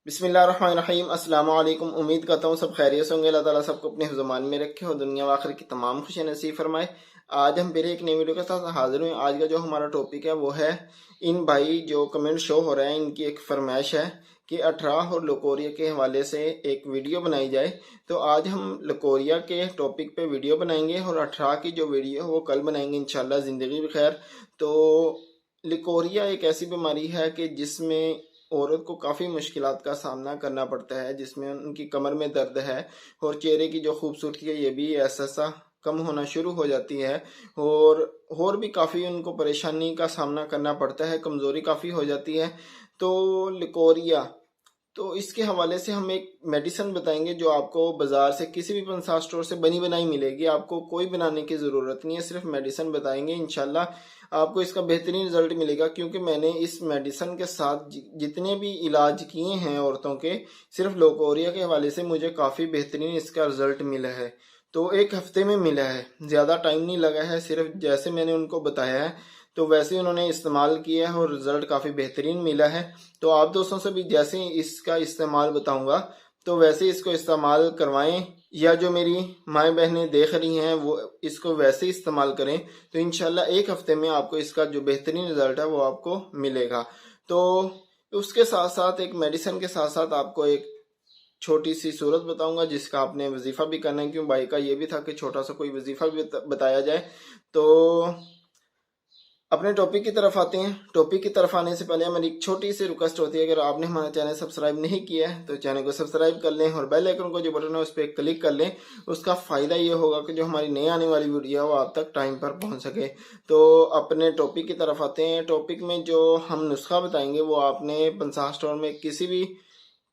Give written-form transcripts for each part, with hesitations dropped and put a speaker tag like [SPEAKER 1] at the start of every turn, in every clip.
[SPEAKER 1] बिस्मिल्लाहिर्रहमानिर्रहीम। अस्सलाम वालेकुम। उम्मीद करता हूँ सब खैरियत से होंगे। अल्लाह ताला सबको अपने ज़ुबान में रखे और दुनिया व आखिर की तमाम खुशियाँ नसीब फरमाए। आज हम फिर एक नई वीडियो के साथ हाजिर हुए। आज का जो हमारा टॉपिक है वो है, इन भाई जो कमेंट शो हो रहे हैं इनकी एक फरमाइश है कि अठराह और लकोरिया के हवाले से एक वीडियो बनाई जाए। तो आज हम लकोरिया के टॉपिक पे वीडियो बनाएंगे और अठराह की जो वीडियो है वो कल बनाएंगे इंशाल्लाह, ज़िंदगी बखैर। तो लिकोरिया एक ऐसी बीमारी है कि जिसमें औरत को काफ़ी मुश्किलात का सामना करना पड़ता है, जिसमें उनकी कमर में दर्द है और चेहरे की जो खूबसूरती है ये भी ऐसा सा कम होना शुरू हो जाती है और भी काफ़ी उनको परेशानी का सामना करना पड़ता है, कमज़ोरी काफ़ी हो जाती है। तो लिकोरिया, तो इसके हवाले से हम एक मेडिसिन बताएंगे जो आपको बाज़ार से किसी भी पंसार स्टोर से बनी बनाई मिलेगी। आपको कोई बनाने की ज़रूरत नहीं है, सिर्फ मेडिसिन बताएंगे। इंशाल्लाह आपको इसका बेहतरीन रिजल्ट मिलेगा, क्योंकि मैंने इस मेडिसिन के साथ जितने भी इलाज किए हैं औरतों के, सिर्फ लोकोरिया के हवाले से मुझे काफ़ी बेहतरीन इसका रिजल्ट मिला है। तो एक हफ्ते में मिला है, ज़्यादा टाइम नहीं लगा है। सिर्फ जैसे मैंने उनको बताया है तो वैसे ही उन्होंने इस्तेमाल किया है और रिजल्ट काफ़ी बेहतरीन मिला है। तो आप दोस्तों से भी जैसे ही इसका इस्तेमाल बताऊंगा तो वैसे इसको इस्तेमाल करवाएं, या जो मेरी माएँ बहनें देख रही हैं वो इसको वैसे ही इस्तेमाल करें। तो इंशाल्लाह एक हफ्ते में आपको इसका जो बेहतरीन रिजल्ट है वो आपको मिलेगा। तो उसके साथ साथ एक मेडिसिन के साथ साथ आपको एक छोटी सी सूरत बताऊंगा जिसका आपने वजीफा भी करना है, क्यों भाई का ये भी था कि छोटा सा कोई वजीफा भी बताया जाए। तो अपने टॉपिक की तरफ आते हैं। टॉपिक की तरफ आने से पहले हमारी एक छोटी सी रिक्वेस्ट होती है, अगर आपने हमारा चैनल सब्सक्राइब नहीं किया है तो चैनल को सब्सक्राइब कर लें और बेल आइकन को जो बटन है उस पर क्लिक कर लें। उसका फ़ायदा ये होगा कि जो हमारी नई आने वाली वीडियो है वो आप तक टाइम पर पहुंच सके। तो अपने टॉपिक की तरफ आते हैं। टॉपिक में जो हम नुस्खा बताएंगे वो आपने पंसार स्टोर में, किसी भी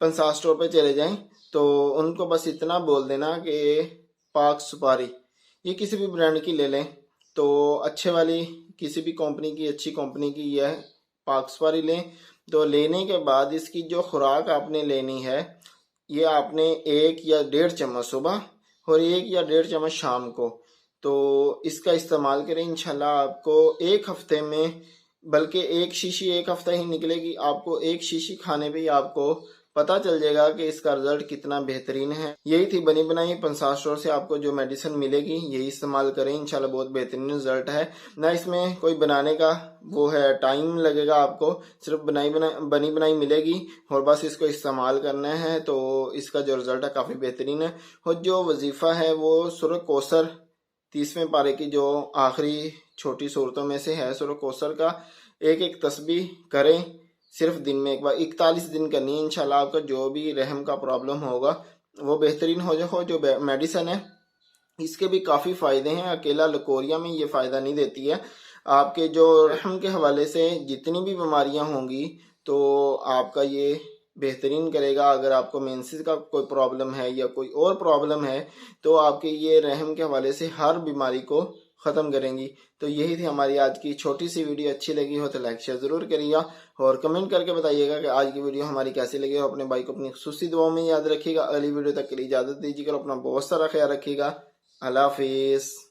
[SPEAKER 1] पंसार स्टोर पर चले जाएँ तो उनको बस इतना बोल देना कि पाक सुपारी, ये किसी भी ब्रांड की ले लें, तो अच्छे वाली किसी भी कंपनी की, अच्छी कंपनी की यह पाक सुपारी लें। तो लेने के बाद इसकी जो खुराक आपने लेनी है, ये आपने 1 या 1.5 चम्मच सुबह और 1 या 1.5 चम्मच शाम को, तो इसका इस्तेमाल करें। इंशाल्लाह आपको एक हफ्ते में, बल्कि एक शीशी एक हफ्ता ही निकलेगी, आपको एक शीशी खाने पे ही आपको पता चल जाएगा कि इसका रिजल्ट कितना बेहतरीन है। यही थी बनी बनाई पंसार स्टोर से आपको जो मेडिसिन मिलेगी, यही इस्तेमाल करें। इंशाल्लाह बहुत बेहतरीन रिजल्ट है। ना इसमें कोई बनाने का वो है, टाइम लगेगा आपको, सिर्फ बनी बनाई मिलेगी और बस इसको इस्तेमाल करना है। तो इसका जो रिजल्ट है काफ़ी बेहतरीन है। और जो वजीफ़ा है वो सूरह कौसर 30वें पारे की जो आखिरी छोटी सूरतों में से है, सूरह कौसर का एक एक तस्बीह करें, सिर्फ दिन में एक बार, 41 दिन करनी है। इंशाल्लाह आपका जो भी रहम का प्रॉब्लम होगा वो बेहतरीन हो जाए। जो मेडिसिन है इसके भी काफ़ी फ़ायदे हैं, अकेला लकोरिया में ये फ़ायदा नहीं देती है। आपके जो रहम के हवाले से जितनी भी बीमारियां होंगी तो आपका ये बेहतरीन करेगा। अगर आपको मेंसेस का कोई प्रॉब्लम है या कोई और प्रॉब्लम है तो आपके ये रहम के हवाले से हर बीमारी को ख़त्म करेंगी। तो यही थी हमारी आज की छोटी सी वीडियो। अच्छी लगी हो तो लाइक शेयर ज़रूर करिएगा और कमेंट करके बताइएगा कि आज की वीडियो हमारी कैसी लगी हो। अपने भाई को अपनी खुसूसी दुआओं में याद रखिएगा। अगली वीडियो तक के लिए इजाज़त दीजिएगा और अपना बहुत सारा ख्याल रखिएगा। अल्लाह हाफिज़।